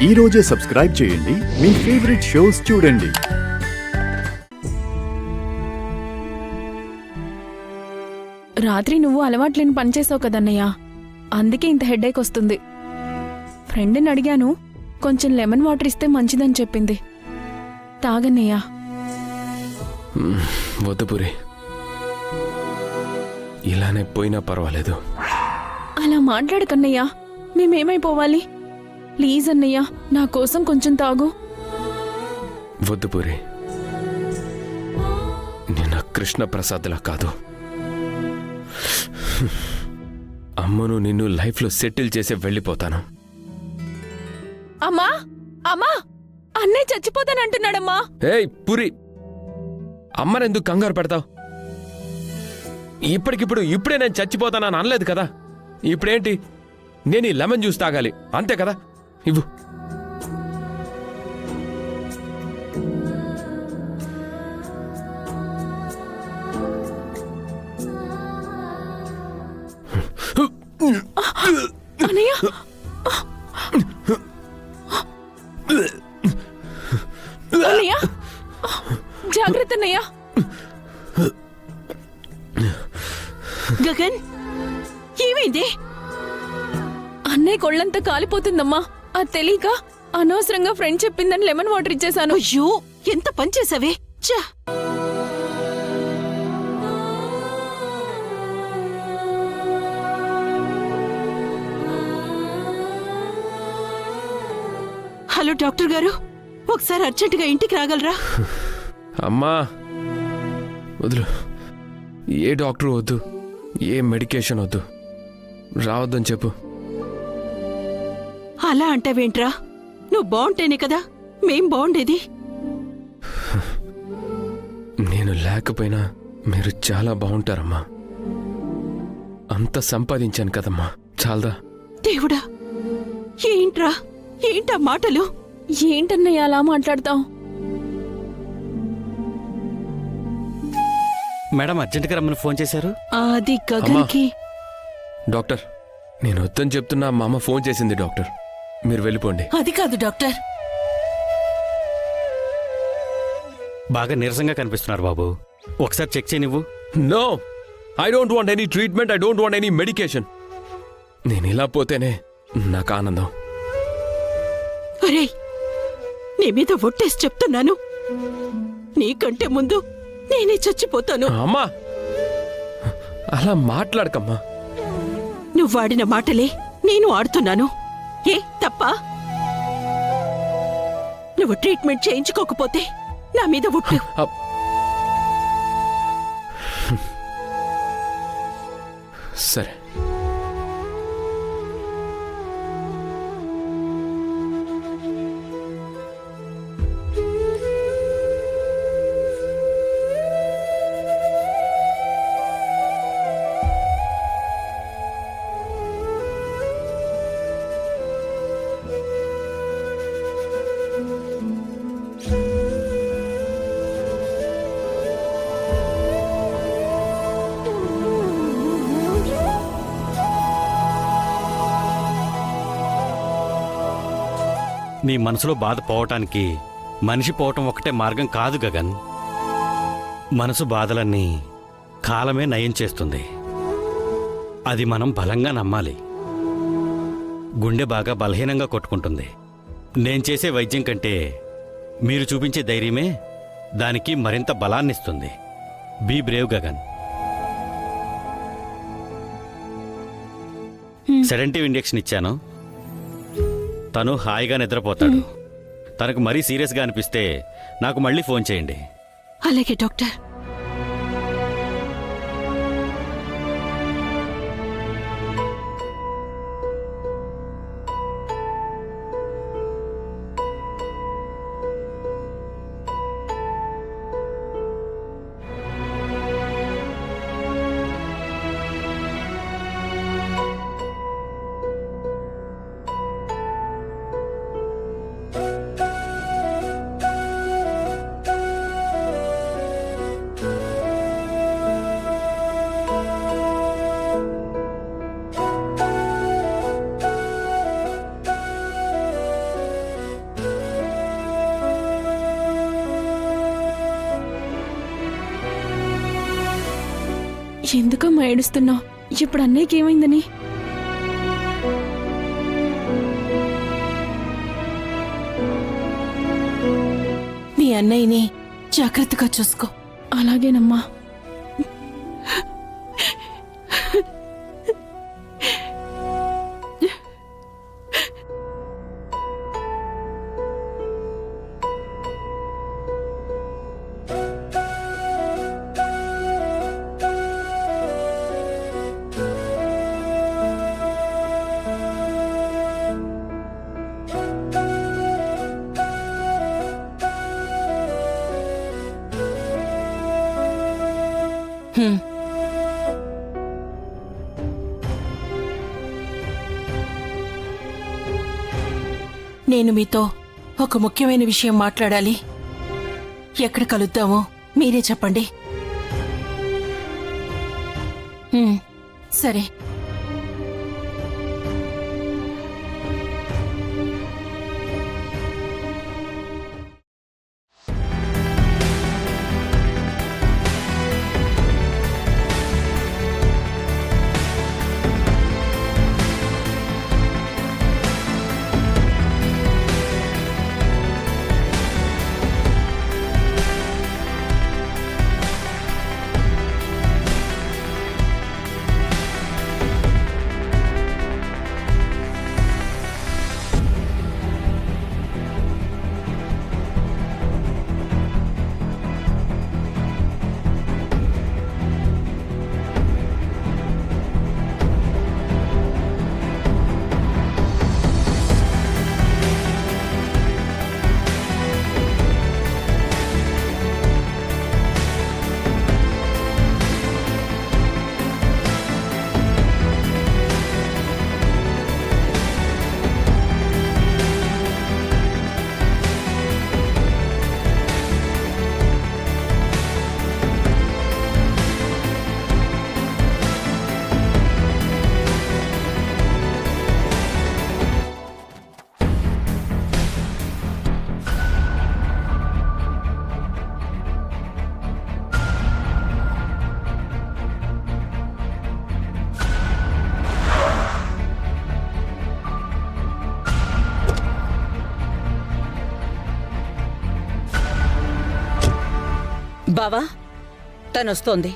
ఈ రోజే సబ్స్క్రైబ్ చేయండి, మీ ఫేవరెట్ షోస్ చూడండి. రాత్రి నువ్వు అలవాట్లేని పని చేసావు కదన్నయ్య, అందుకే ఇంత హెడేక్ వస్తుంది. ఫ్రెండ్ని అడిగాను, కొంచెం లెమన్ వాటర్ ఇస్తే మంచిదని చెప్పింది. తాగన్నయ్యా. వద్దు పూరి, ఇలానే పోయినా పర్వాలేదు. అలా మాట్లాడకన్నయ్యా, మేమేమైపోవాలి? ప్లీజ్ అన్నయ్య, నా కోసం కొంచెం తాగు. వద్దు పూరి, నేను కృష్ణప్రసాద్లా కాదు. అమ్మను నిన్ను లైఫ్లో సెటిల్ చేసి వెళ్ళిపోతాను. అమ్మా అమ్మా, అన్నయ్య చచ్చిపోతానంటున్నాడమ్మా. ఏయ్ పూరి, అమ్మనెందుకు కంగారు పెడతావు? ఇప్పుడే నేను చచ్చిపోతానని అనలేదు కదా. ఇప్పుడేంటి, నేను ఈ లెమన్ జ్యూస్ తాగాలి అంతే కదా. ఇవ్వు. అన్నయ్య, అన్నయ్య జాగ్రత్త అన్నయ్య. గగన్, ఏమైంది? అన్నయ్య కొళ్ళంతా కాలిపోతుందమ్మా. అది తెలియక అనవసరంగా ఫ్రెండ్ చెప్పిందని లెమన్ వాటర్ ఇచ్చేశాను. అయ్యో, ఎంత పని చేసావే. చా, హలో డాక్టర్ గారు, ఒకసారి అర్జెంటుగా ఇంటికి రాగలరా? అమ్మా వదులు, ఏ డాక్టర్ వద్దు, ఏ మెడికేషన్ వద్దు, రావద్దని చెప్పు. అలా అంటావేంట్రా? నువ్వు బాగుంటేనే కదా మేం బాగుండేది. నేను లేకపోయినా మీరు చాలా బాగుంటారమ్మా. అంత సంపాదించాను కదమ్మా, చాలదా? దేవుడా, ఏంట్రా, ఏంటా మాటలు? ఏంటన్నయ్య అలా మాట్లాడతావు? మేడం అర్జెంటుగా రమ్మని ఫోన్ చేశారు. అది గగన్కి. డాక్టర్, నేను వద్దని చెప్తున్నా, మా అమ్మ ఫోన్ చేసింది. డాక్టర్, మీరు వెళ్ళిపోండి. అది కాదు డాక్టర్. బాగా నీరసంగా కనిపిస్తున్నారు బాబు, ఒకసారి చెక్ చేయనివ్వు. No, I don't want any treatment, I don't want any medication. నేను ఇలా పోతేనే నాకు ఆనందం. అరే, నీ మీద ఒట్టేసి చెప్తున్నాను, నీకంటే ముందు నేనే చచ్చిపోతాను. అమ్మా అలా మాట్లాడకమ్మా. నువ్వు వాడిన మాటలే నేను ఆడుతున్నాను. ఏ తప్ప? నువ్వు ట్రీట్మెంట్ చేయించుకోకపోతే నా మీద ఒట్టు. సరే. నీ మనసులో బాధ పోవటానికి మనిషి పోవటం ఒకటే మార్గం కాదు గగన్. మనసు బాధలన్నీ కాలమే నయం చేస్తుంది. అది మనం బలంగా నమ్మాలి. గుండె బాగా బలహీనంగా కొట్టుకుంటుంది. నేను చేసే వైద్యం కంటే మీరు చూపించే ధైర్యమే దానికి మరింత బలాన్నిస్తుంది. Be brave Gagan. Sedative injection ఇచ్చాను, తను హాయిగా నిద్రపోతాడు. తనకు మరీ సీరియస్గా అనిపిస్తే నాకు మళ్ళీ ఫోన్ చేయండి. అలాగే డాక్టర్. ఎందుకమ్మా ఏడుస్తున్నావు? ఇప్పుడు అన్నయ్యకి ఏమైందని? మీ అన్నయ్యని జాగ్రత్తగా చూసుకో. అలాగేనమ్మా. హ్మ్. నేను మీతో ఒక ముఖ్యమైన విషయం మాట్లాడాలి. ఎక్కడ కలుద్దామో మీరే చెప్పండి. సరే. బావా, తనొస్తోంది.